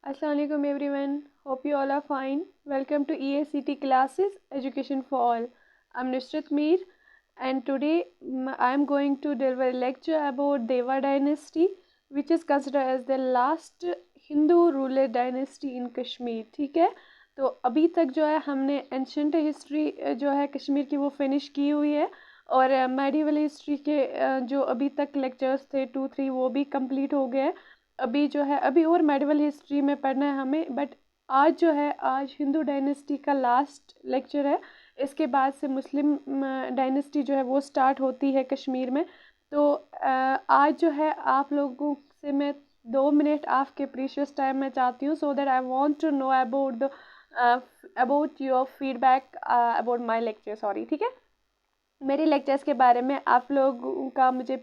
Assalamualaikum everyone. Hope you all are fine. Welcome to EACT classes Education for All. I'm Nusrat Mir and today I am going to deliver a lecture about Deva dynasty which is considered as the last Hindu ruler dynasty in Kashmir. ठीक है, तो अभी तक जो है हमने ancient history जो है कश्मीर की वो फिनिश की हुई है और मेडिवल हिस्ट्री के जो अभी तक लेक्चर्स थे 2-3 वो भी कंप्लीट हो गए हैं। अभी जो है अभी और मेडिवल हिस्ट्री में पढ़ना है हमें, बट आज जो है आज हिंदू डायनेस्टी का लास्ट लेक्चर है। इसके बाद से मुस्लिम डायनेस्टी जो है वो स्टार्ट होती है कश्मीर में। तो आज जो है आप लोगों से मैं 2 मिनट आपके प्रीशियस टाइम में चाहती हूँ, so that I want to know about your feedback about my lecture. Sorry, ठीक है, मेरे लेक्चर्स के बारे में आप लोगों का मुझे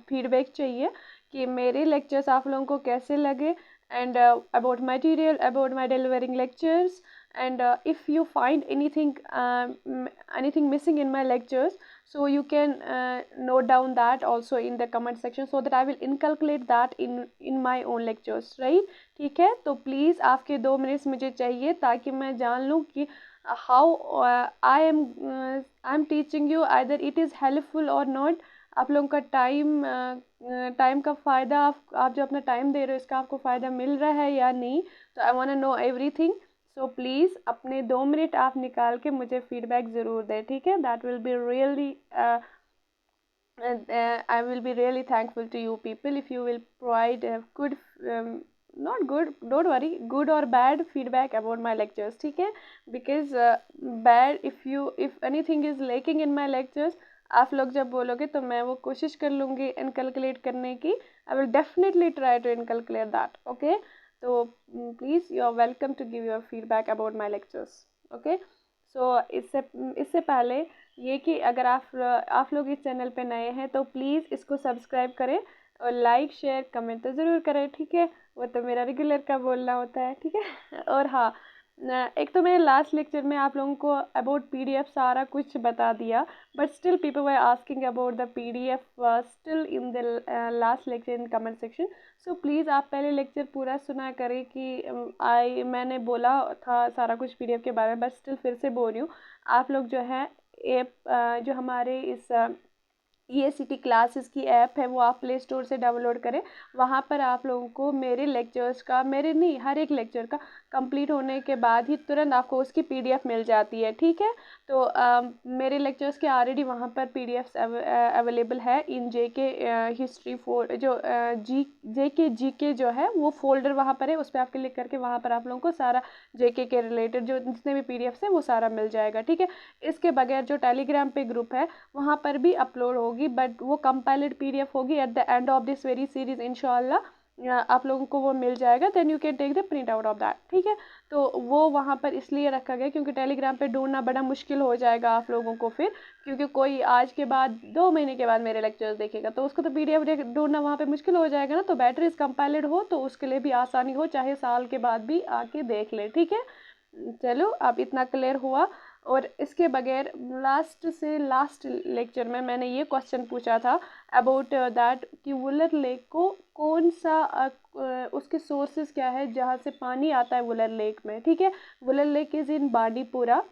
फीडबैक चाहिए कि मेरे लेक्चर्स आप लोगों को कैसे लगे, and about material, about my delivering lectures, and if you find anything missing in my lectures, so you can note down that also in the comment section, so that I will inculcate that in my own lectures, right? ठीक है, तो please आपके 2 minutes मुझे चाहिए ताकि मैं जान लूँ कि how I am teaching you, either it is helpful or not। आप लोगों का टाइम का फ़ायदा, आप जो अपना टाइम दे रहे हो इसका आपको फ़ायदा मिल रहा है या नहीं। तो I want to know everything, so please अपने 2 मिनट आप निकाल के मुझे फीडबैक ज़रूर दें, ठीक है। That will be really I will be really thankful to you people if you will provide good, not good, don't worry, good or bad feedback about my lectures, ठीक है। Because bad, if anything is lacking in my lectures, आप लोग जब बोलोगे तो मैं वो कोशिश कर लूँगी इनकलकुलेट करने की। I will definitely try to inculcate that, okay। तो please you are welcome to give your feedback about my lectures, okay. So इससे पहले ये कि अगर आप लोग इस चैनल पे नए हैं तो प्लीज़ इसको सब्सक्राइब करें और लाइक शेयर कमेंट तो ज़रूर करें, ठीक है। वो तो मेरा रेगुलर का बोलना होता है, ठीक है। और हाँ, एक तो मैंने लास्ट लेक्चर में आप लोगों को अबाउट पीडीएफ सारा कुछ बता दिया, but still people were asking about the PDF still in the last lecture in comment section. So please आप पहले लेक्चर पूरा सुना करें कि मैंने बोला था सारा कुछ पीडीएफ के बारे में, बट स्टिल फिर से बोल रही हूँ। आप लोग जो है जो हमारे इस EACT क्लासेस की ऐप है वो आप प्ले स्टोर से डाउनलोड करें। वहाँ पर आप लोगों को मेरे लेक्चर्स का, मेरे नहीं, हर एक लेक्चर का कंप्लीट होने के बाद ही तुरंत आपको उसकी पीडीएफ मिल जाती है, ठीक है। तो मेरे लेक्चर्स के ऑलरेडी वहाँ पर पीडीएफ्स अवेलेबल है इन जेके हिस्ट्री जो जेके जो है वो फोल्डर वहाँ पर है, उस पर आप क्लिक करके वहाँ पर आप लोगों को सारा जेके के रिलेटेड जो जितने भी पीडीएफ्स है वो सारा मिल जाएगा, ठीक है। इसके बगैर जो टेलीग्राम पे ग्रुप है वहाँ पर भी अपलोड होगी, बट वो कंपाइल्ड पीडीएफ होगी at the end of this very series इंशाल्लाह। आप लोगों को वो मिल जाएगा, then you can take the print out of that, ठीक है। तो वो वहाँ पर इसलिए रखा गया क्योंकि टेलीग्राम पे ढूंढना बड़ा मुश्किल हो जाएगा आप लोगों को फिर, क्योंकि कोई आज के बाद 2 महीने के बाद मेरे लेक्चर्स देखेगा तो उसको तो पीडीएफ ढूंढना वहाँ पे मुश्किल हो जाएगा ना। तो बेटर इज कंपाइल्ड हो तो उसके लिए भी आसानी हो, चाहे साल के बाद भी आके देख ले, ठीक है। चलो अब इतना क्लियर हुआ। और इसके बगैर लास्ट से लास्ट लेक्चर में मैंने ये क्वेश्चन पूछा था अबाउट दैट कि वुलर लेक को कौन सा उसके सोर्सेज क्या है जहाँ से पानी आता है वुलर लेक में, ठीक है। Wular lake is in Bandipora.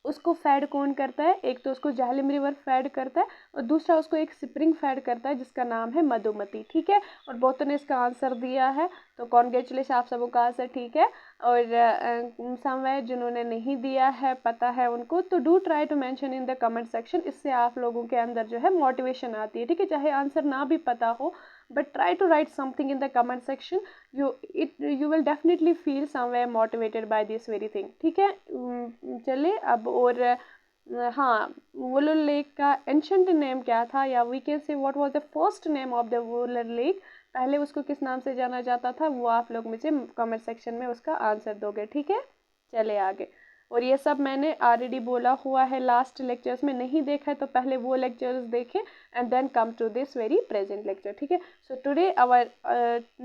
उसको फैड कौन करता है, एक तो उसको जहलम रिवर फैड करता है और दूसरा उसको एक स्प्रिंग फैड करता है जिसका नाम है मधुमती, ठीक है। और बहुतों ने इसका आंसर दिया है, तो कॉन्ग्रेचुलेशन, आप सबों का आंसर ठीक है। और समवेयर जिन्होंने नहीं दिया है पता है उनको, तो do try to mention in the comment section. इससे आप लोगों के अंदर जो है मोटिवेशन आती है, ठीक है। चाहे आंसर ना भी पता हो, but try to write something in the comment section। you will definitely feel somewhere motivated by this very thing, ठीक है। चलिए अब और हाँ, वुलर लेक का एंशंट नेम क्या था, या we can say what was the first name of the Wular lake, पहले उसको किस नाम से जाना जाता था, वो आप लोग मुझे कमेंट सेक्शन में उसका आंसर दोगे, ठीक है। चले आगे। और ये सब मैंने ऑलरेडी बोला हुआ है लास्ट लेक्चर्स में, नहीं देखा है तो पहले वो लेक्चर्स देखें and then come to this very present lecture, ठीक है। So today our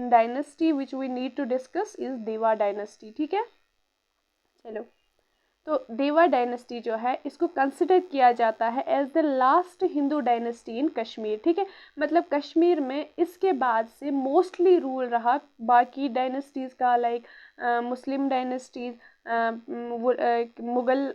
dynasty which we need to discuss is Deva dynasty, ठीक है। चलो तो देवा डायनेस्टी जो है इसको कंसिडर किया जाता है as the last Hindu dynasty in Kashmir, ठीक है। मतलब कश्मीर में इसके बाद से मोस्टली रूल रहा बाकी डायनेस्टीज़ का, लाइक मुस्लिम डायनेस्टीज़,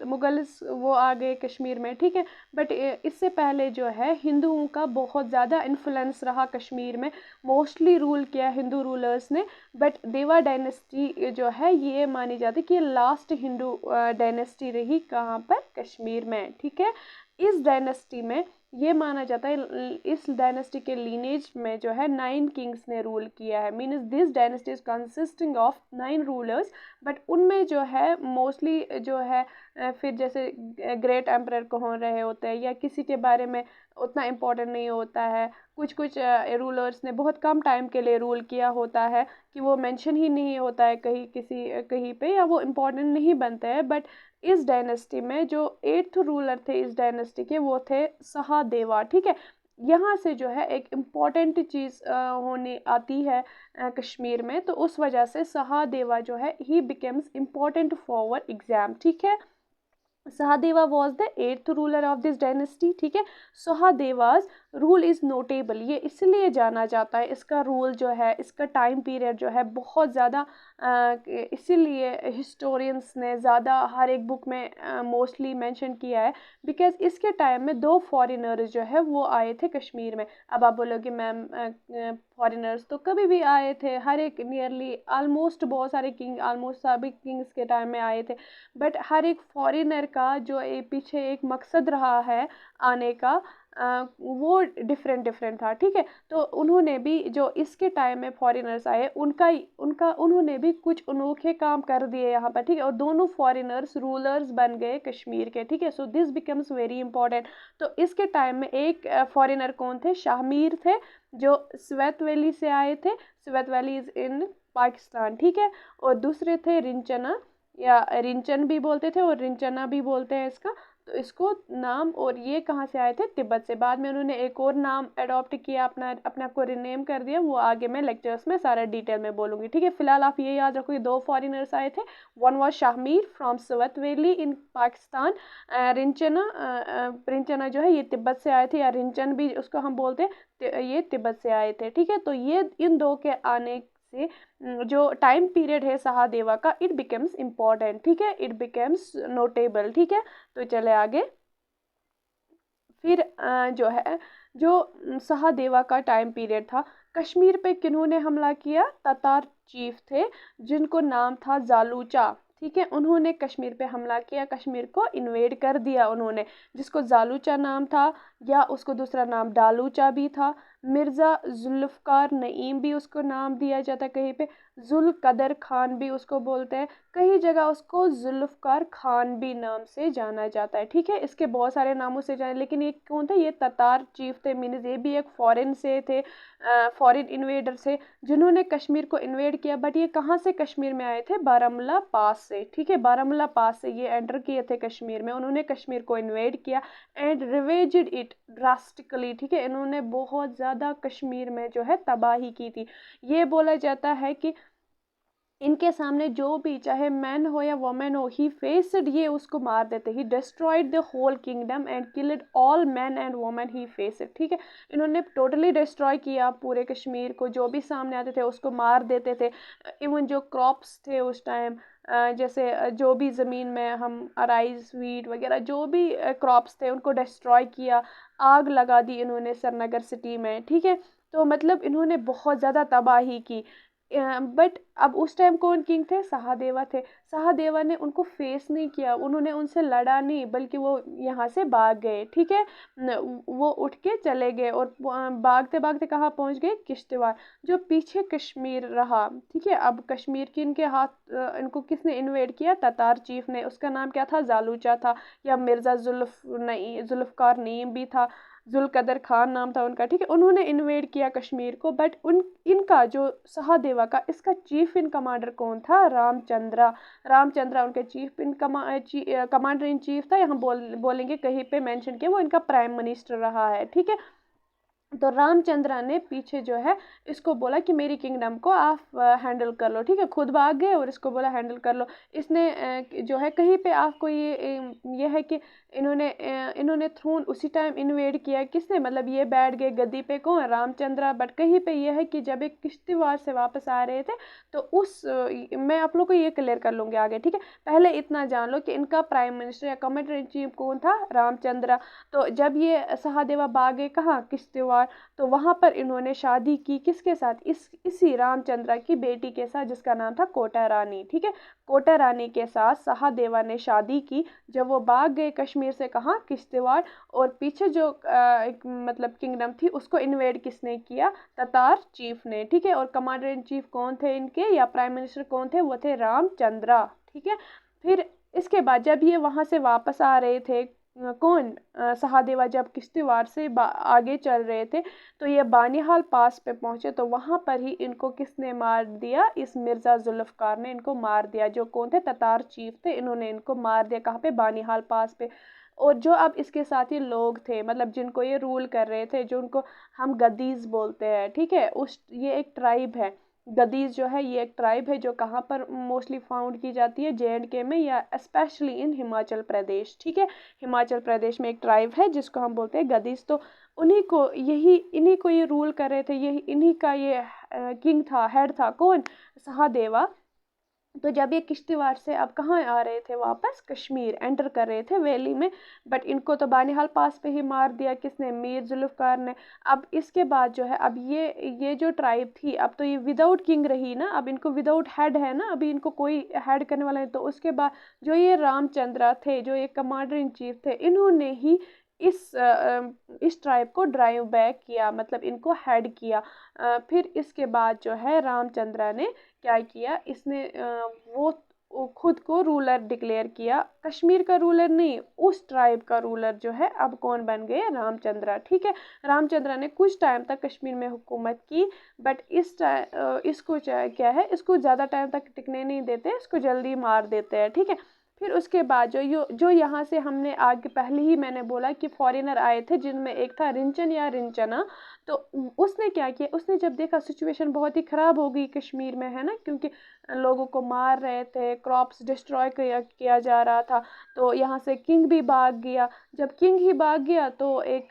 मुगल्स वो आ गए कश्मीर में, ठीक है। बट इससे पहले जो है हिंदुओं का बहुत ज़्यादा इन्फ्लुएंस रहा कश्मीर में, मोस्टली रूल किया हिंदू रूलर्स ने। बट देवा डायनेस्टी जो है ये मानी जाती है कि लास्ट हिंदू डायनेस्टी रही कहाँ पर, कश्मीर में, ठीक है। इस डायनेस्टी में ये माना जाता है, इस डायनेस्टी के लीनेज में जो है 9 किंग्स ने रूल किया है, means this dynasty is consisting of 9 rulers. But उनमें जो है मोस्टली जो है फिर जैसे ग्रेट एम्परर कौन रहे होते हैं या किसी के बारे में उतना इम्पोर्टेंट नहीं होता है, कुछ कुछ रूलर्स ने बहुत कम टाइम के लिए रूल किया होता है कि वो मेंशन ही नहीं होता है कहीं किसी कहीं पे, या वो इम्पोर्टेंट नहीं बनते हैं। बट इस डायनेस्टी में जो 8th रूलर थे इस डायनेस्टी के वो थे सहादेवा, ठीक है। यहाँ से जो है एक इम्पॉर्टेंट चीज़ होने आती है कश्मीर में, तो उस वजह से सहादेवा जो है ही बिकेम्स इम्पॉर्टेंट फॉर एग्जाम, ठीक है। Sahadeva was the 8th ruler of this dynasty, ठीक है। Sahadeva's रूल इज़ नोटेबल, ये इसलिए जाना जाता है, इसका रूल जो है, इसका टाइम पीरियड जो है बहुत ज़्यादा, इसीलिए हिस्टोरियंस ने ज़्यादा हर एक बुक में मोस्टली मेंशन किया है, बिकॉज इसके टाइम में 2 फॉरेनर्स जो है वो आए थे कश्मीर में। अब आप बोलोगे मैम फॉरेनर्स तो कभी भी आए थे, हर एक नियरली ऑलमोस्ट बहुत सारे किंग, ऑलमोस्ट सभी किंग्स के टाइम में आए थे। बट हर एक फॉरेनर का जो पीछे एक मकसद रहा है आने का, वो डिफरेंट डिफरेंट था, ठीक है। तो उन्होंने भी जो इसके टाइम में फॉरेनर्स आए उनका उन्होंने भी कुछ अनोखे काम कर दिए यहाँ पर, ठीक है। और दोनों फॉरेनर्स रूलर्स बन गए कश्मीर के, ठीक है। So this becomes very important. तो इसके टाइम में एक फॉरेनर कौन थे, शाहमीर थे, जो स्वेत वैली से आए थे। स्वेत वैली इज इन पाकिस्तान, ठीक है। और दूसरे थे रिंचना, या रिंचन भी बोलते थे और रिंचना भी बोलते हैं इसका। तो इसको नाम, और ये कहाँ से आए थे, तिब्बत से। बाद में उन्होंने एक और नाम अडॉप्ट किया, अपने आप को रिनेम कर दिया, वो आगे मैं लेक्चर्स में सारा डिटेल में बोलूँगी, ठीक है। फिलहाल आप ये याद रखो कि 2 फॉरेनर्स आए थे, one was Shahmir from Swat valley in Pakistan, Rinchana जो है ये तिब्बत से आए थे, या रिंचन भी उसको हम बोलते हैं, ये तिब्बत से आए थे, ठीक है। तो ये इन 2 के आने से जो टाइम पीरियड है सहादेवा का, इट बिकम्स इम्पॉर्टेंट, ठीक है, इट बिकम्स नोटेबल, ठीक है। तो चले आगे। फिर जो है जो सहादेवा का टाइम पीरियड था, कश्मीर पे किन्होंने हमला किया, ततार चीफ थे जिनको नाम था जालूचा, ठीक है। उन्होंने कश्मीर पे हमला किया, कश्मीर को इन्वेड कर दिया उन्होंने, जिसको जालूचा नाम था, या उसको दूसरा नाम डालूचा भी था। मिर्ज़ा जुल्फ़कार नईम भी उसको नाम दिया जाता है, कहीं पे जुल कदर खान भी उसको बोलते हैं, कई जगह उसको जुल्फ़कार खान भी नाम से जाना जाता है, ठीक है। इसके बहुत सारे नामों से जाने, लेकिन ये कौन थे, ये ततार चीफ थे, मीन्स ये भी एक फॉरेन से थे, फॉरेन इन्वेडर से जिन्होंने कश्मीर को इन्वेड किया। बट ये कहाँ से कश्मीर में आए थे, बारामूला पास से, ठीक है। बारामूला पास से ये एंटर किए थे कश्मीर में, उन्होंने कश्मीर को इन्वेड किया एंड रिवेज्ड इट ड्रास्टिकली, ठीक है। इन्होंने बहुत ज़्यादा कश्मीर में जो है तबाही की थी। ये बोला जाता है कि इनके सामने जो भी, चाहे मैन हो या वोमेन हो, ही फेस्ड, ये उसको मार देते, he destroyed the whole kingdom and killed all man and women he faced, ठीक है। इन्होंने टोटली डिस्ट्रॉय किया पूरे कश्मीर को, जो भी सामने आते थे उसको मार देते थे। इवन जो क्रॉप्स थे उस टाइम, जैसे जो भी ज़मीन में हम राइस व्हीट वगैरह जो भी क्रॉप्स थे उनको डिस्ट्रॉय किया, आग लगा दी इन्होंने श्रीनगर सिटी में, ठीक है। तो मतलब इन्होंने बहुत ज़्यादा तबाही की। बट अब उस टाइम कौन किंग थे, सहादेवा थे। सहादेवा ने उनको फेस नहीं किया, उन्होंने उनसे लड़ा नहीं, बल्कि वो यहाँ से भाग गए, ठीक है। वो उठ के चले गए और भागते भागते कहाँ पहुँच गए, किश्तवाड़। जो पीछे कश्मीर रहा, ठीक है। अब कश्मीर की इनके हाथ, इनको किसने इन्वेड किया, ततार चीफ ने, उसका नाम क्या था, जालूचा था, या मिर्ज़ा जुल्फ़कार नईम भी था, जुलकदर खान नाम था उनका, ठीक है। उन्होंने इन्वेड किया कश्मीर को। बट इनका जो सहादेवा का, इसका चीफ इन कमांडर कौन था, रामचंद्रा उनके chief in commander in chief था। यहाँ बोलेंगे कहीं पे मेंशन किया, वो इनका प्राइम मिनिस्टर रहा है, ठीक है। तो रामचंद्र ने पीछे जो है इसको बोला कि मेरी किंगडम को आप हैंडल कर लो, ठीक है। खुद भाग गए और इसको बोला हैंडल कर लो। इसने जो है कहीं पे आपको ये है कि इन्होंने थ्रोन उसी टाइम इन्वेड किया, किसने, मतलब ये बैठ गए गद्दी पे, कौन, रामचंद्र। बट कहीं पे ये है कि जब एक किश्तवाड़ से वापस आ रहे थे तो मैं आप लोग को ये क्लियर कर लूँगी आगे, ठीक है। पहले इतना जान लो कि इनका प्राइम मिनिस्टर या कमांडर इन चीफ कौन था, रामचंद्र। तो जब ये सहादेवा भागे कहाँ, किश्तवाड़, तो वहां पर इन्होंने शादी की किसके साथ, इसी रामचंद्र की बेटी के साथ जिसका नाम था कोटा रानी, ठीक है। कोटा रानी के साथ सहादेवा ने शादी की जब वो भाग गए कश्मीर से, कहाँ, किश्तवाड़। और पीछे जो एक मतलब किंगडम थी उसको इन्वेड किसने किया, ततार चीफ ने, ठीक है। और कमांडर इन चीफ कौन थे इनके, या प्राइम मिनिस्टर कौन थे, वो थे रामचंद्र, ठीक है। फिर इसके बाद जब ये वहां से वापस आ रहे थे, कौन, सहादेवा जब किश्तवाड़ से आगे चल रहे थे तो ये बानिहाल पास पे पहुंचे, तो वहां पर ही इनको किसने मार दिया, इस मिर्जा जुल्फकार ने इनको मार दिया। जो कौन थे, ततार चीफ थे, इन्होंने इनको मार दिया कहाँ पे, बानिहाल पास पे। और जो अब इसके साथ ही लोग थे, मतलब जिनको ये रूल कर रहे थे, जो उनको हम गदीज बोलते हैं, ठीक है, ये एक ट्राइब है। गदीज जो है ये एक ट्राइब है जो कहाँ पर मोस्टली फाउंड की जाती है, JNK में, या स्पेशली इन हिमाचल प्रदेश, ठीक है। हिमाचल प्रदेश में एक ट्राइब है जिसको हम बोलते हैं गदीज। तो इन्हीं को ये रूल कर रहे थे, यही इन्हीं का ये किंग था, हेड था, कौन, सहादेवा। तो जब ये किश्तवाड़ से अब कहाँ आ रहे थे, वापस कश्मीर एंटर कर रहे थे वैली में। बट इनको तो बानिहाल पास पे ही मार दिया, किसने, मीर जुल्फकार ने। अब इसके बाद जो है, अब ये जो ट्राइब थी, अब तो ये विदाउट किंग रही ना, अब इनको विदाउट हेड है ना, अभी इनको कोई हेड करने वाला नहीं। तो उसके बाद जो ये रामचंद्र थे, जो ये कमांडर इन चीफ थे, इन्होंने ही इस ट्राइब को ड्राइव बैक किया, मतलब इनको हेड किया। फिर इसके बाद जो है रामचंद्र ने क्या किया, इसने वो खुद को रूलर डिक्लेयर किया, कश्मीर का रूलर नहीं, उस ट्राइब का रूलर जो है अब कौन बन गए, रामचंद्र, ठीक है। रामचंद्र ने कुछ टाइम तक कश्मीर में हुकूमत की। बट इसको क्या है, इसको ज़्यादा टाइम तक टिकने नहीं देते, इसको जल्दी मार देते हैं, ठीक है। फिर उसके बाद जो यहाँ से हमने आगे पहले ही मैंने बोला कि फॉरेनर आए थे, जिनमें एक था रिंचन या रिंचना। तो उसने क्या किया, उसने जब देखा सिचुएशन बहुत ही ख़राब हो गई कश्मीर में, है ना, क्योंकि लोगों को मार रहे थे, क्रॉप्स डिस्ट्रॉय किया जा रहा था, तो यहाँ से किंग भी भाग गया। जब किंग ही भाग गया तो एक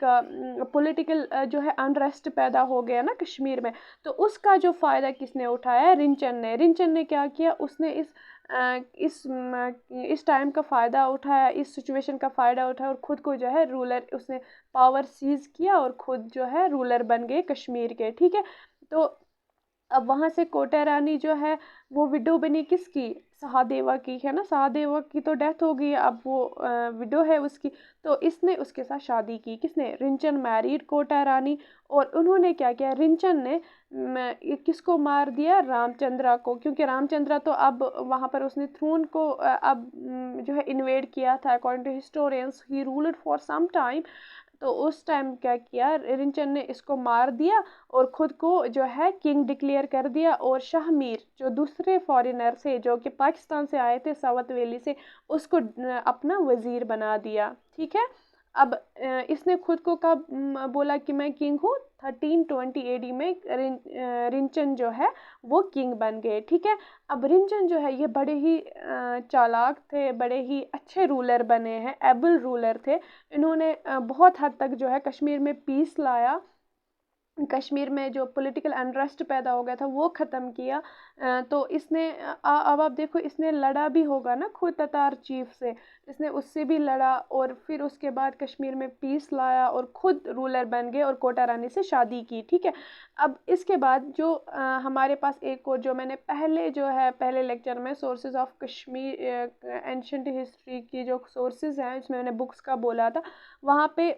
पॉलिटिकल जो है अनरेस्ट पैदा हो गया ना कश्मीर में। तो उसका जो फ़ायदा किसने उठाया, रिंचन ने क्या किया, उसने इस टाइम का फ़ायदा उठाया, इस सिचुएशन का फ़ायदा उठाया, और ख़ुद को जो है रूलर, उसने पावर सीज किया और ख़ुद जो है रूलर बन गए कश्मीर के, ठीक है। तो अब वहां से कोटा रानी जो है वो विडो बनी, किसकी, सहादेवा की, है ना। सहादेवा की तो डेथ हो गई, अब वो विडो है उसकी। तो इसने उसके साथ शादी की, किसने, रिंचन मैरिड कोटा रानी। और उन्होंने क्या किया, रिंचन ने किसको मार दिया, रामचंद्र को, क्योंकि रामचंद्र तो अब वहां पर उसने थ्रोन को अब जो है इन्वेड किया था। According to historians he ruled for some time. तो उस टाइम क्या किया, रिंचन ने इसको मार दिया और खुद को जो है किंग डिक्लेयर कर दिया। और शाह मीर जो दूसरे फॉरेनर से जो कि पाकिस्तान से आए थे, सावत वैली से, उसको अपना वजीर बना दिया, ठीक है। अब इसने खुद को कब बोला कि मैं किंग हूँ, 1320 AD में रिंचन जो है वो किंग बन गए, ठीक है। अब रिंचन जो है ये बड़े ही चालाक थे, बड़े ही अच्छे रूलर बने हैं, एबल रूलर थे। इन्होंने बहुत हद तक जो है कश्मीर में पीस लाया, कश्मीर में जो पॉलिटिकल अनरेस्ट पैदा हो गया था वो ख़त्म किया। तो इसने अब आप देखो, इसने लड़ा भी होगा ना खुद ततार चीफ से, इसने उससे भी लड़ा और फिर उसके बाद कश्मीर में पीस लाया और ख़ुद रूलर बन गए और कोटा रानी से शादी की, ठीक है। अब इसके बाद जो हमारे पास एक और, जो मैंने पहले लेक्चर में sources of Kashmir ancient history की जो सोर्सेज हैं, इसमें मैंने बुक्स का बोला था, वहाँ पे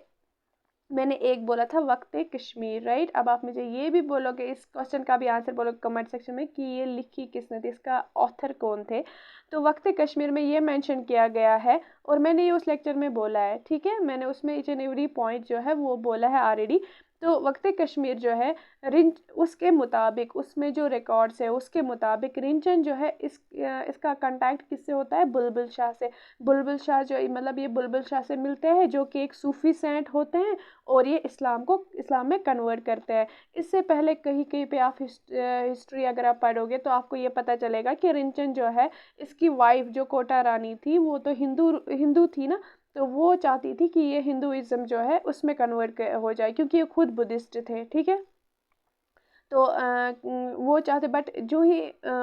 मैंने एक बोला था वक्त कश्मीर, राइट। अब आप मुझे ये भी बोलोगे, इस क्वेश्चन का भी आंसर बोलोगे कमेंट सेक्शन में कि ये लिखी किसने थी, इसका ऑथर कौन थे। तो वक्त कश्मीर में ये मेंशन किया गया है और मैंने ये उस लेक्चर में बोला है, ठीक है। मैंने उसमें ईच एंड एवरी पॉइंट जो है वो बोला है ऑलरेडी। तो वक्त कश्मीर जो है रिंच उसके मुताबिक, उसमें जो रिकॉर्ड्स है उसके मुताबिक रिंचन जो है इसका कांटेक्ट किससे होता है, बुलबुल शाह से। बुलबुल शाह जो मतलब ये बुलबुल शाह से मिलते हैं जो कि एक सूफी सेंट होते हैं और ये इस्लाम में कन्वर्ट करते हैं। इससे पहले कहीं कहीं पे आप हिस्ट्री अगर आप पढ़ोगे तो आपको ये पता चलेगा कि रिंचन जो है इसकी वाइफ जो कोटा रानी थी वो तो हिंदू हिंदू थी ना, तो वो चाहती थी कि ये हिंदुइज्म जो है उसमें कन्वर्ट हो जाए क्योंकि ये खुद बुद्धिस्ट थे, ठीक है। तो वो चाहते, बट जो ही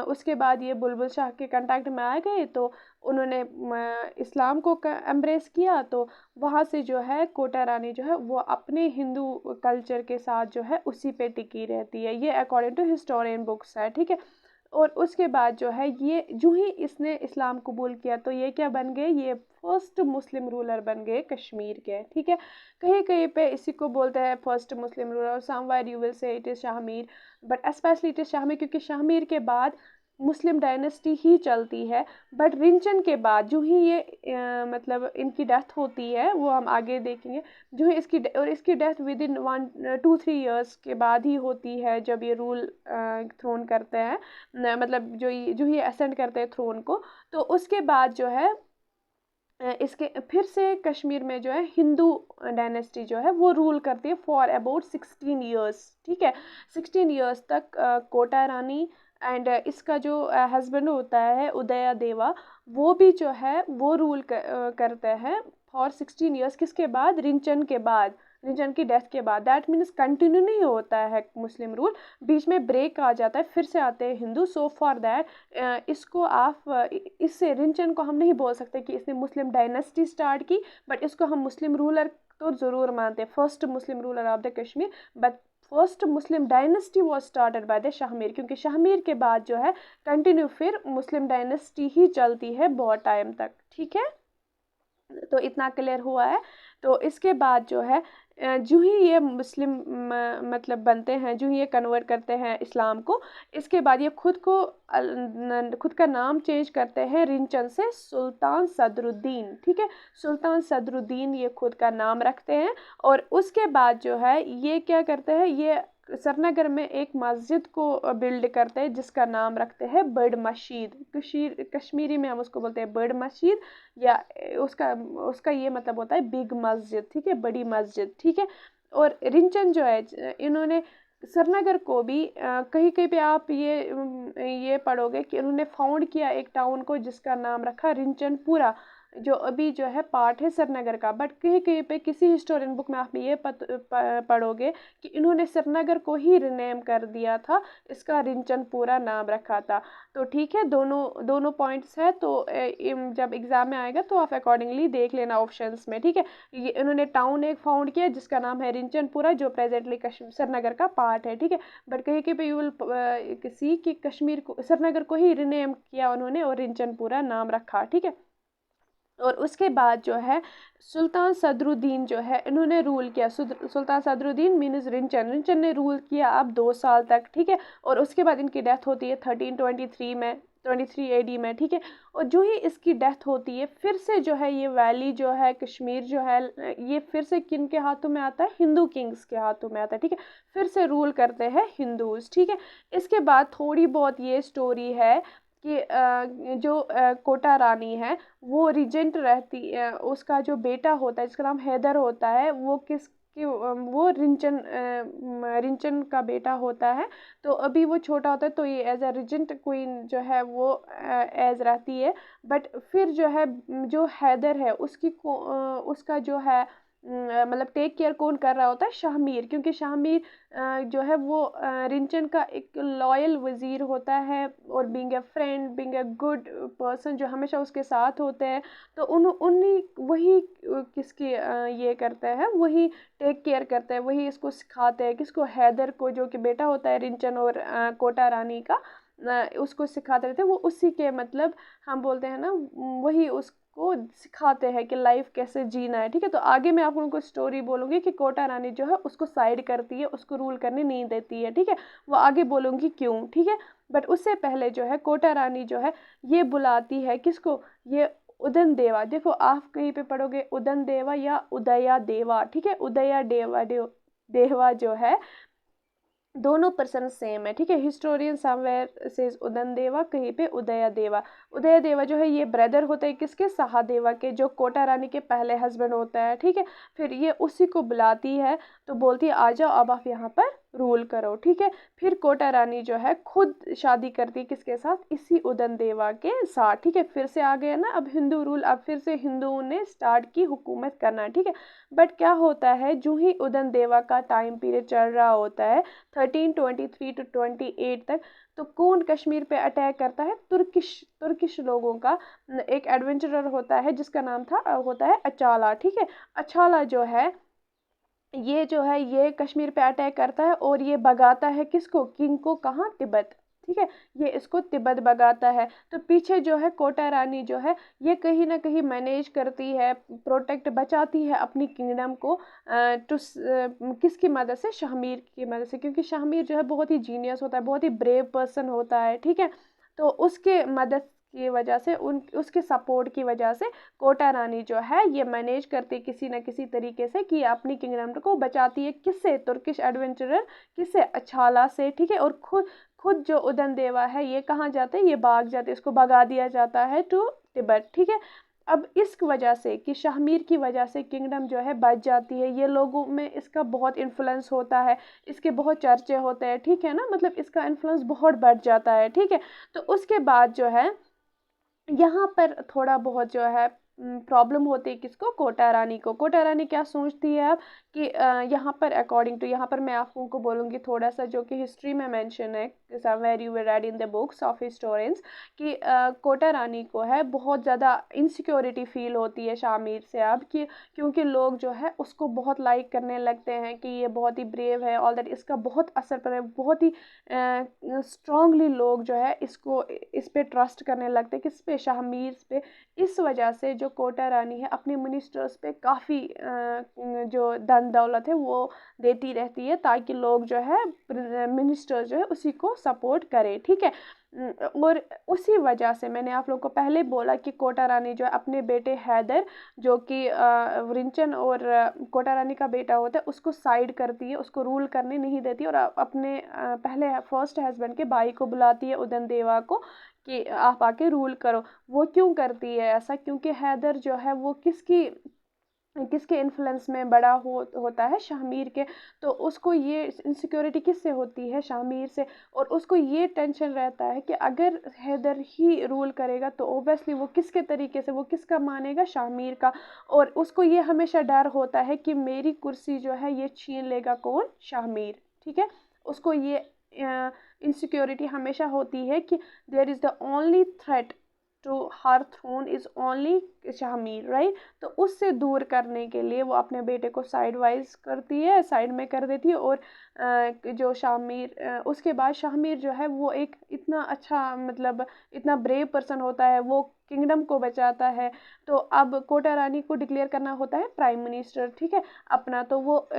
उसके बाद ये बुलबुल शाह के कांटेक्ट में आ गए तो उन्होंने इस्लाम को एम्ब्रेस किया। तो वहाँ से जो है कोटा रानी जो है वो अपने हिंदू कल्चर के साथ जो है उसी पे टिकी रहती है, ये अकॉर्डिंग टू हिस्टोरियन बुक्स है, ठीक है। और उसके बाद जो है ये जो ही इसने इस्लाम कबूल किया तो ये क्या बन गए, ये फर्स्ट मुस्लिम रूलर बन गए कश्मीर के, ठीक है। कहीं कहीं पे इसी को बोलते हैं first Muslim ruler, somewhere you will say it is Shahmir, but specially it is Shahmir क्योंकि शाहमीर के बाद मुस्लिम डायनेस्टी ही चलती है। बट रिंचन के बाद जो ही ये मतलब इनकी डेथ होती है वो हम आगे देखेंगे, जो है इसकी डेथ विद इन 1-2-3 ईयर्स के बाद ही होती है जब ये रूल थ्रोन करते हैं, मतलब जो ये असेंड करते हैं थ्रोन को। तो उसके बाद जो है इसके फिर से कश्मीर में जो है हिंदू डायनेस्टी जो है वो रूल करती है फॉर अबाउट 16 ईयर्स, ठीक है। 16 ईयर्स तक कोटा रानी एंड इसका जो हस्बैंड होता है उदया देवा, वो भी जो है वो रूल करते हैं फॉर 16 ईयर्स। किसके बाद, रिंचन के बाद, रिंचन की डेथ के बाद। दैट मीन्स कंटिन्यू नहीं होता है मुस्लिम रूल, बीच में ब्रेक आ जाता है, फिर से आते हैं हिंदू। सो फॉर दैट इसको आप इससे रिंचन को हम नहीं बोल सकते कि इसने मुस्लिम डायनेस्टी स्टार्ट की, बट इसको हम मुस्लिम रूलर तो ज़रूर मानते हैं, first Muslim ruler of the Kashmir. But first Muslim dynasty was started by the Shahmir, क्योंकि शाहमीर के बाद जो है कंटिन्यू फिर मुस्लिम डायनेस्टी ही चलती है बहुत टाइम तक, ठीक है। तो इतना क्लियर हुआ है। तो इसके बाद जो है जो ही ये मुस्लिम मतलब बनते हैं, जो ही ये कन्वर्ट करते हैं इस्लाम को, इसके बाद ये खुद का नाम चेंज करते हैं रिंचन से सुल्तान सदरुद्दीन, ठीक है। सुल्तान सदरुद्दीन ये खुद का नाम रखते हैं। और उसके बाद जो है ये क्या करते हैं, ये सरनगर में एक मस्जिद को बिल्ड करते हैं जिसका नाम रखते हैं बड़ मस्जिद। कश्मीरी में हम उसको बोलते हैं बड़ मस्जिद, या उसका उसका ये मतलब होता है बिग मस्जिद, ठीक है, बड़ी मस्जिद, ठीक है। और रिंचन जो है इन्होंने सरनगर को भी कहीं कहीं पे आप ये पढ़ोगे कि उन्होंने फाउंड किया एक टाउन को जिसका नाम रखा रिंचनपुरा, जो अभी जो है पार्ट है सरनगर का। बट कहीं कहीं पे किसी हिस्टोरियन बुक में आप ये पढ़ोगे कि इन्होंने सरनगर को ही रिनेम कर दिया था, इसका रिंचनपुरा नाम रखा था। तो ठीक है, दोनों दोनों पॉइंट्स है। तो जब एग्जाम में आएगा तो आप अकॉर्डिंगली देख लेना ऑप्शंस में, ठीक है। ये इन्होंने टाउन एक फाउंड किया जिसका नाम है रिंचनपुरा, जो प्रेजेंटली सरनगर का पार्ट है, ठीक है। बट कहीं कहीं पे यू विल सी कि कश्मीर को, सरनगर को ही रिनेम किया उन्होंने और रिंचनपुरा नाम रखा, ठीक है। और उसके बाद जो है सुल्तान सदरुद्दीन जो है इन्होंने रूल किया। सुल्तान सदरुद्दीन मीन्स रिंचन, रिंचन ने रूल किया अब 2 साल तक, ठीक है। और उसके बाद इनकी डेथ होती है 1323 में, 23 AD में, ठीक है। और जो ही इसकी डेथ होती है फिर से जो है ये वैली जो है कश्मीर जो है ये फिर से किन के हाथों में आता है, हिंदू किंग्स के हाथों में आता है, ठीक है। फिर से रूल करते हैं हिंदूज, ठीक है। इसके बाद थोड़ी बहुत ये स्टोरी है कि जो कोटा रानी है वो रिजेंट रहती है, उसका जो बेटा होता है जिसका नाम हैदर होता है वो वो रिंचन का बेटा होता है। तो अभी वो छोटा होता है तो ये एज अ रिजेंट क्वीन जो है वो एज रहती है। बट फिर जो है जो हैदर है उसका जो है मतलब टेक केयर कौन कर रहा होता है, शाहमीर, क्योंकि शाहमीर जो है वो रिंचन का एक लॉयल वजीर होता है और being a friend, being a good person जो हमेशा उसके साथ होते हैं। तो उन्हीं वही किसकी ये करते हैं, वही टेक केयर करते हैं, वही इसको सिखाते हैं, किसको, हैदर को, जो कि बेटा होता है रिंचन और कोटा रानी का, उसको सिखाते रहते हैं। वो उसी के मतलब हम बोलते हैं ना, वही उसको सिखाते हैं कि लाइफ कैसे जीना है, ठीक है। तो आगे मैं आप लोगों को स्टोरी बोलूँगी कि कोटा रानी जो है उसको साइड करती है, उसको रूल करने नहीं देती है, ठीक है। वो आगे बोलूँगी क्यों, ठीक है। बट उससे पहले जो है कोटा रानी जो है ये बुलाती है किसको, ये उदन देवा। देखो आप कहीं पे पढ़ोगे उदन देवा या उदया देवा, ठीक है, उदया देवा देवा जो है दोनों पर्सन सेम है, ठीक है। हिस्टोरियन समवेयर सेज उदन देवा, कहीं पे उदय देवा। उदय देवा जो है ये ब्रदर होता है किसके, सहादेवा के, जो कोटा रानी के पहले हस्बैंड होता है, ठीक है। फिर ये उसी को बुलाती है तो बोलती है आ जाओ अब आप यहाँ पर रूल करो, ठीक है। फिर कोटा रानी जो है खुद शादी करती है किसके साथ, इसी उदन देवा के साथ, ठीक है। फिर से आ गया ना अब हिंदू रूल, अब फिर से हिंदुओं ने स्टार्ट की हुकूमत करना, ठीक है। बट क्या होता है, जो ही उदन देवा का टाइम पीरियड चल रहा होता है 1323 to 28 तक, तो कौन कश्मीर पे अटैक करता है, तुर्किश लोगों का एक एडवेंचरर होता है जिसका नाम होता है अचाला, ठीक है। अचाला जो है ये कश्मीर पे अटैक करता है और ये भगाता है किसको, किंग को, कहाँ, तिब्बत, ठीक है। ये इसको तिब्बत भगाता है। तो पीछे जो है कोटा रानी जो है ये कहीं ना कहीं मैनेज करती है, प्रोटेक्ट बचाती है अपनी किंगडम को किसकी मदद से, शाहमीर की मदद से, क्योंकि शाहमीर जो है बहुत ही जीनियस होता है, बहुत ही ब्रेव पर्सन होता है, ठीक है। तो उसके मदद की वजह से उसके सपोर्ट की वजह से कोटा रानी जो है ये मैनेज करती है किसी न किसी तरीके से कि अपनी किंगडम को बचाती है, किससे, तुर्किश एडवेंचरर, किससे, अछाला से, ठीक है। और खुद जो उदन देवा है ये कहाँ जाते हैं, ये भाग जाते हैं, इसको भगा दिया जाता है टू तिब्बत, ठीक है। अब इस वजह से कि शाहमीर की वजह से किंगडम जो है बच जाती है, ये लोगों में इसका बहुत इन्फ्लुएंस होता है, इसके बहुत चर्चे होते हैं, ठीक है ना, मतलब इसका इन्फ्लुएंस बहुत बढ़ जाता है, ठीक है। तो उसके बाद जो है यहाँ पर थोड़ा बहुत जो है प्रॉब्लम होती है किसको, कोटा रानी को। कोटा रानी क्या सोचती है अब कि यहाँ पर अकॉर्डिंग टू, यहाँ पर मैं आप लोगों को बोलूँगी थोड़ा सा जो कि हिस्ट्री में मेंशन है, somewhere you will read in the books of historians, कि कोटा रानी को है बहुत ज़्यादा इनसिक्योरिटी फील होती है शाहमीर से अब, कि क्योंकि लोग जो है उसको बहुत लाइक करने लगते हैं कि ये बहुत ही ब्रेव है, ऑल दैट, इसका बहुत असर पड़ा है, बहुत ही स्ट्रांगली लोग जो है इस पे ट्रस्ट करने लगते हैं, किस पे, शाहमीर पे। इस वजह से जो कोटा रानी है अपने मिनिस्टर्स पे काफ़ी जो धन दौलत है वो देती रहती है ताकि लोग जो है मिनिस्टर जो है उसी को सपोर्ट करे, ठीक है। और उसी वजह से मैंने आप लोगों को पहले बोला कि कोटा रानी जो है अपने बेटे हैदर, जो कि रिंचन और कोटा रानी का बेटा होता है, उसको साइड करती है, उसको रूल करने नहीं देती, और अपने पहले फर्स्ट हस्बैंड के भाई को बुलाती है उदन देवा को कि आप आके रूल करो। वो क्यों करती है ऐसा, क्योंकि हैदर जो है वो किसके इन्फ्लुएंस में बड़ा होता है, शाहमीर के। तो उसको ये इनसिक्योरिटी किससे होती है, शाहमीर से। और उसको ये टेंशन रहता है कि अगर हैदर ही रूल करेगा तो ओबियसली वो किसके तरीके से, वो किसका मानेगा, शाहमीर का। और उसको ये हमेशा डर होता है कि मेरी कुर्सी जो है ये छीन लेगा कौन, शाहमीर, ठीक है। उसको ये इनसिक्योरिटी हमेशा होती है कि there is the only threat to her throne is only Shahmir, right. तो उससे दूर करने के लिए वो अपने बेटे को साइड वाइज करती है, साइड में कर देती है। और जो शाहमीर उसके बाद शाहमीर जो है वो एक इतना अच्छा, मतलब इतना ब्रेव पर्सन होता है, वो किंगडम को बचाता है। तो अब कोटा रानी को डिक्लेयर करना होता है प्राइम मिनिस्टर, ठीक है, अपना। तो वो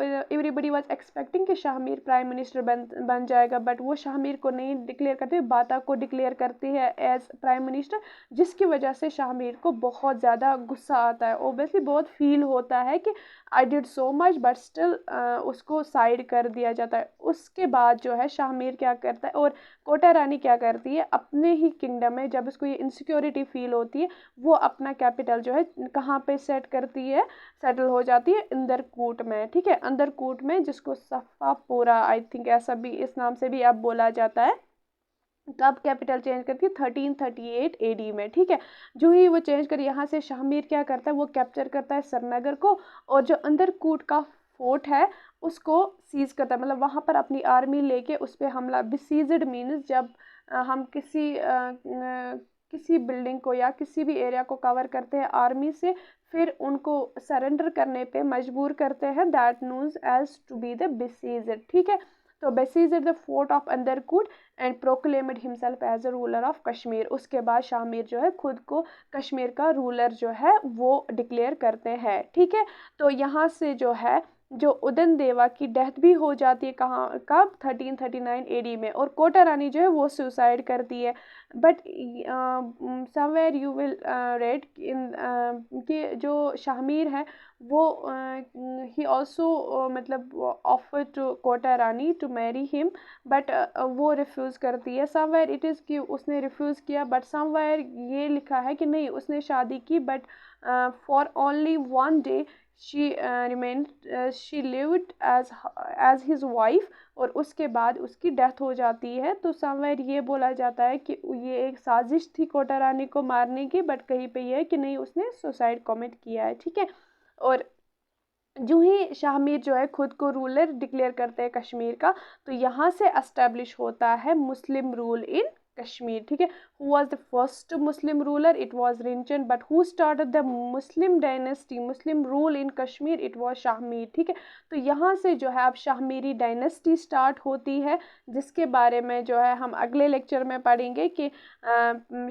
एवरीबडी वाज एक्सपेक्टिंग कि शाहमीर प्राइम मिनिस्टर बन जाएगा, बट वो शाहमीर को नहीं डिक्लेयर करते, बाता को डिक्लेयर करती है एज प्राइम मिनिस्टर, जिसकी वजह से शाहमीर को बहुत ज़्यादा गुस्सा आता है, ओबियसली बहुत फील होता है कि I did so much, but still उसको साइड कर दिया जाता है। उसके बाद जो है शाहमीर क्या करता है, और कोटा रानी क्या करती है, अपने ही किंगडम में जब इसको ये इनसिक्योरिटी फील होती है, वो अपना कैपिटल जो है कहाँ पे सेट करती है, सेटल हो जाती है इंदरकूट में, ठीक है, अंदरकूट में, जिसको सफापूरा आई थिंक ऐसा भी इस नाम से भी अब बोला जाता है। कब कैपिटल चेंज करती है, 1338 AD में, ठीक है। जो ही वो चेंज कर, यहाँ से शाहमीर क्या करता है, वो कैप्चर करता है श्रीनगर को, और जो अंदरकूट का फोर्ट है उसको सीज करता है, मतलब वहाँ पर अपनी आर्मी लेके उस पर हमला। बिसीज्ड मीन्स जब हम किसी बिल्डिंग को या किसी भी एरिया को कवर करते हैं आर्मी से, फिर उनको सरेंडर करने पे मजबूर करते हैं, that knowns as to be the besieged, ठीक है। तो besieged the fort of Andarkot and proclaimed himself as a ruler of Kashmir. उसके बाद शाहमीर जो है खुद को कश्मीर का रूलर जो है वो डिक्लेयर करते हैं, ठीक है। तो यहाँ से जो है जो उदन देवा की डेथ भी हो जाती है कहाँ कब 1339 एडी में, और कोटा रानी जो है वो सुसाइड करती है। But somewhere you will read in कि जो शाहमीर है वो ही ऑल्सो मतलब offer to Kota Rani to marry him, but वो रिफ्यूज़ करती है। समवेयर इट इज़ कि उसने रिफ्यूज़ किया, बट समवेयर ये लिखा है कि नहीं उसने शादी की, but for only one day she remain she lived as his wife, और उसके बाद उसकी डेथ हो जाती है। तो समवेयर ये बोला जाता है कि ये एक साजिश थी कोटा रानी को मारने की, बट कहीं पे ये है कि नहीं उसने सुसाइड कमिट किया है, ठीक है। और जो ही शाहमीर जो है खुद को रूलर डिक्लेयर करते हैं कश्मीर का, तो यहाँ से एस्टेब्लिश होता है मुस्लिम रूल इन कश्मीर, ठीक है। Who was the first Muslim ruler? It was Rinchan, but who started the Muslim dynasty, Muslim rule in Kashmir? It was Shahmir, ठीक है। तो यहाँ से जो है अब शाहमीरी डायनेस्टी स्टार्ट होती है, जिसके बारे में जो है हम अगले लेक्चर में पढ़ेंगे कि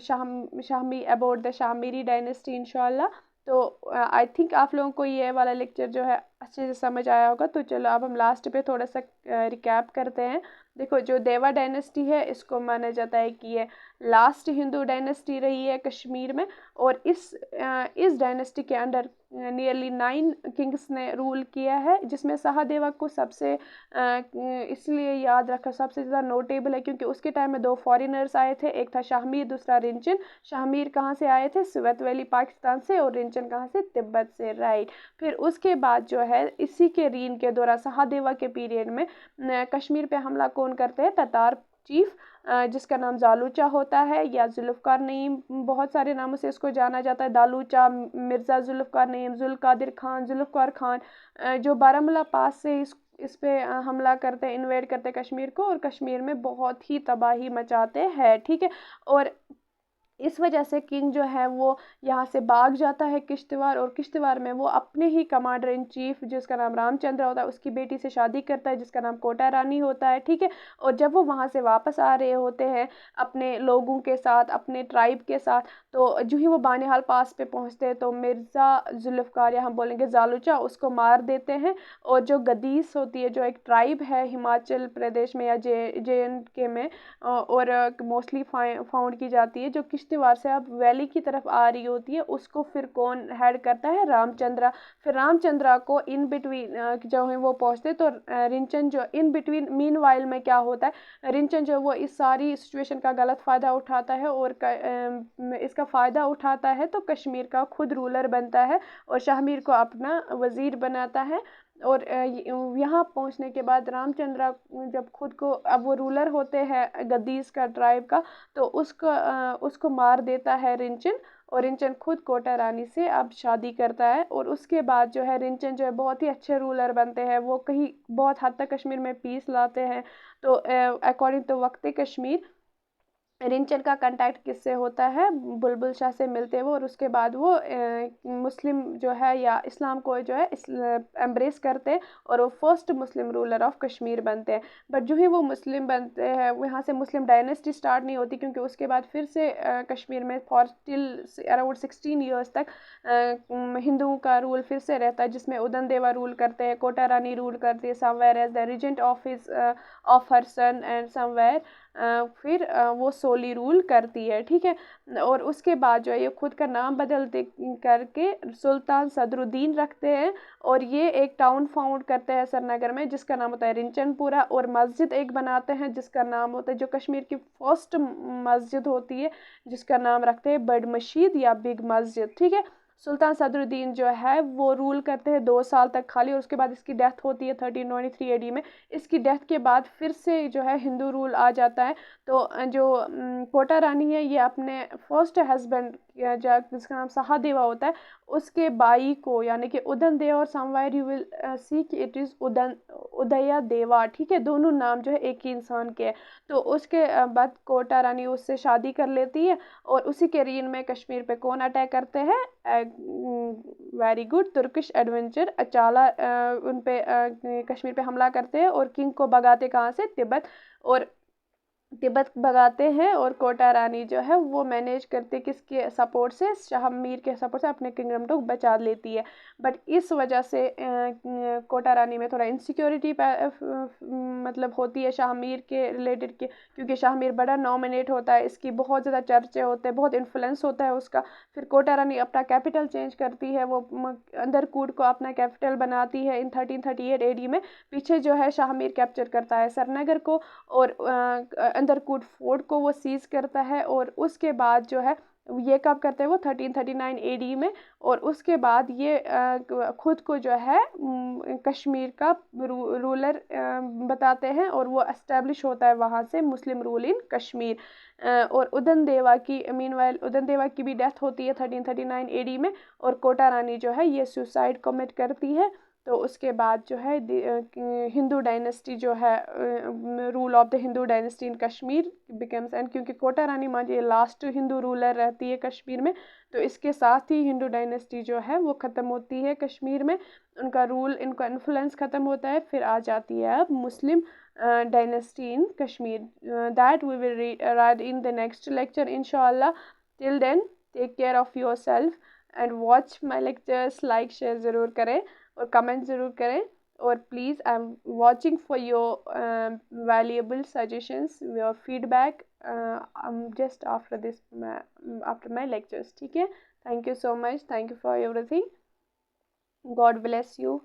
शाहमी अबाउट द शाहमीरी डायनेस्टी इंशाल्लाह। तो आई थिंक आप लोगों को ये वाला लेक्चर जो है अच्छे से समझ आया होगा। तो चलो अब हम लास्ट पे थोड़ा सा रिकैप करते हैं। देखो, जो देवा डायनेस्टी है इसको माना जाता है कि ये लास्ट हिंदू डायनेस्टी रही है कश्मीर में, और इस डायनेस्टी के अंडर नियरली 9 किंग्स ने रूल किया है, जिसमें सहदेवा को सबसे इसलिए याद रखा सबसे ज़्यादा नोटेबल है क्योंकि उसके टाइम में 2 फॉरेनर्स आए थे, एक था शाहमीर, दूसरा रिंचन। शाहमीर कहाँ से आए थे? स्वेत वैली पाकिस्तान से, और रिंचन कहाँ से? तिब्बत से, राइट। फिर उसके बाद जो है इसी के रीन के दौरान सहदेवा के पीरियड में कश्मीर पे हमला कौन करते हैं? ततार चीफ, जिसका नाम जालूचा होता है या जुल्फ़कार नईम, बहुत सारे नामों से इसको जाना जाता है। दालूचा, मिर्ज़ा जुल्फ़कार नईम, जुल्क़ादिर खान, जुल्फ़कार खान, जो बारामूला पास से इस पे हमला करते हैं, इन्वेड करते हैं कश्मीर को, और कश्मीर में बहुत ही तबाही मचाते हैं, ठीक है। और इस वजह से किंग जो है वो यहाँ से भाग जाता है किश्तवाड़, और किश्तवाड़ में वो अपने ही कमांडर इन चीफ जिसका नाम रामचंद्र होता है उसकी बेटी से शादी करता है जिसका नाम कोटा रानी होता है, ठीक है। और जब वो वहाँ से वापस आ रहे होते हैं अपने लोगों के साथ, अपने ट्राइब के साथ, तो जो ही वो बानिहाल पास पे पहुँचते हैं तो मिर्ज़ा जुल्फ़कार, या हम बोलेंगे जालूचा, उसको मार देते हैं। और जो गदीस होती है, जो एक ट्राइब है हिमाचल प्रदेश में या JNK में, और मोस्टली फाउंड की जाती है, जो किश्तवाड़ से अब वैली की तरफ आ रही होती है, उसको फिर कौन हेड करता है? रामचंद्रा। फिर रामचंद्रा को इन बिटवीन जो है वो पहुंचते, तो रिंचन जो इन बिटवीन मीन वाइल में क्या होता है, रिंचन जो वो इस सारी सिचुएशन का गलत फ़ायदा उठाता है, और इसका फ़ायदा उठाता है तो कश्मीर का खुद रूलर बनता है और शाहमीर को अपना वज़ीर बनाता है। और यहाँ पहुँचने के बाद रामचंद्र जब खुद को, अब वो रूलर होते हैं गद्दीस का ट्राइब का, तो उसको मार देता है रिंचन, और रिंचन खुद कोटा रानी से अब शादी करता है। और उसके बाद जो है रिंचन जो है बहुत ही अच्छे रूलर बनते हैं, वो कहीं बहुत हद तक कश्मीर में पीस लाते हैं। तो अकॉर्डिंग टू वक्त कश्मीर, रिंचन का कांटेक्ट किससे होता है? बुलबुल शाह से मिलते हैं वो, और उसके बाद वो मुस्लिम जो है या इस्लाम को जो है एम्ब्रेस करते हैं, और वो first Muslim ruler of Kashmir बनते हैं। बट जो ही वो मुस्लिम बनते हैं, वो यहाँ से मुस्लिम डायनेस्टी स्टार्ट नहीं होती, क्योंकि उसके बाद फिर से कश्मीर में फॉर टिल अराउंड 16 ईयर्स तक हिंदुओं का रूल फिर से रहता है, जिसमें उदन देवा रूल करते हैं, कोटा रानी रूल करती है somewhere as the regent of her son, and somewhere फिर वो सोली रूल करती है, ठीक है। और उसके बाद जो है ये खुद का नाम बदलते करके सुल्तान सदरुद्दीन रखते हैं, और ये एक टाउन फाउंड करते हैं सरनगर में जिसका नाम होता है रिंचनपुरा, और मस्जिद एक बनाते हैं जिसका नाम होता है, जो कश्मीर की फर्स्ट मस्जिद होती है जिसका नाम रखते हैं बड़ मस्जिद या बिग मस्जिद, ठीक है। सुल्तान सदरुद्दीन जो है वो रूल करते हैं 2 साल तक खाली, और उसके बाद इसकी डेथ होती है 1393 AD में। इसकी डेथ के बाद फिर से जो है हिंदू रूल आ जाता है। तो जो कोटा रानी है ये अपने फर्स्ट हस्बैंड जिसका नाम सहादेवा होता है उसके बाई को, यानी कि उदन देवा, और समवेयर यू विल सी कि इट इज़ उदया देवा, ठीक है। दोनों नाम जो है एक ही इंसान के हैं। तो उसके बाद कोटा रानी उससे शादी कर लेती है, और उसी के रीन में कश्मीर पे कौन अटैक करते हैं? वेरी गुड, तुर्किश एडवेंचर अचाला उन पे कश्मीर पे हमला करते हैं और किंग को भगाते कहाँ से? तिब्बत। और तिब्बत भगाते हैं और कोटा रानी जो है वो मैनेज करते किसके सपोर्ट से, शाह मीर के सपोर्ट से अपने किंगडम को बचा लेती है। बट इस वजह से कोटा रानी में थोड़ा इनसिक्योरिटी मतलब होती है शाह मीर के रिलेटेड के, क्योंकि शाह मीर बड़ा नॉमिनेट होता है, इसकी बहुत ज़्यादा चर्चे होते हैं, बहुत इन्फ्लुएंस होता है उसका। फिर कोटा रानी अपना कैपिटल चेंज करती है, वो अंदरकूट को अपना कैपिटल बनाती है इन 1338 AD में। पीछे जो है शाह मीर कैप्चर करता है सरनगर को और अंदरकूट फोर्ट को वो सीज करता है। और उसके बाद जो है ये कब करते हैं वो 1339 AD में। और उसके बाद ये खुद को जो है कश्मीर का रूलर बताते हैं और वो एस्टेब्लिश होता है वहाँ से मुस्लिम रूल इन कश्मीर। और उदन देवा की मीनवाइल उदन देवा की भी डेथ होती है 1339 AD में। और कोटा रानी जो है ये सुसाइड कमिट करती है। तो उसके बाद जो है हिंदू डायनेस्टी जो है rule of the Hindu dynasty in Kashmir becomes and, क्योंकि कोटा रानी मान ये लास्ट हिंदू रूलर रहती है कश्मीर में। तो इसके साथ ही हिंदू डायनेस्टी जो है वो ख़त्म होती है कश्मीर में, उनका रूल इनका इन्फ्लुएंस ख़त्म होता है। फिर आ जाती है अब Muslim dynasty in Kashmir. That we will read in the next lecture इंशाल्लाह। Till then take care of your self and watch my lectures. Like share ज़रूर करें और कमेंट ज़रूर करें। और please I am watching for your valuable suggestions, your feedback just after this after my lectures. ठीक है, thank you so much, thank you for everything, God bless you.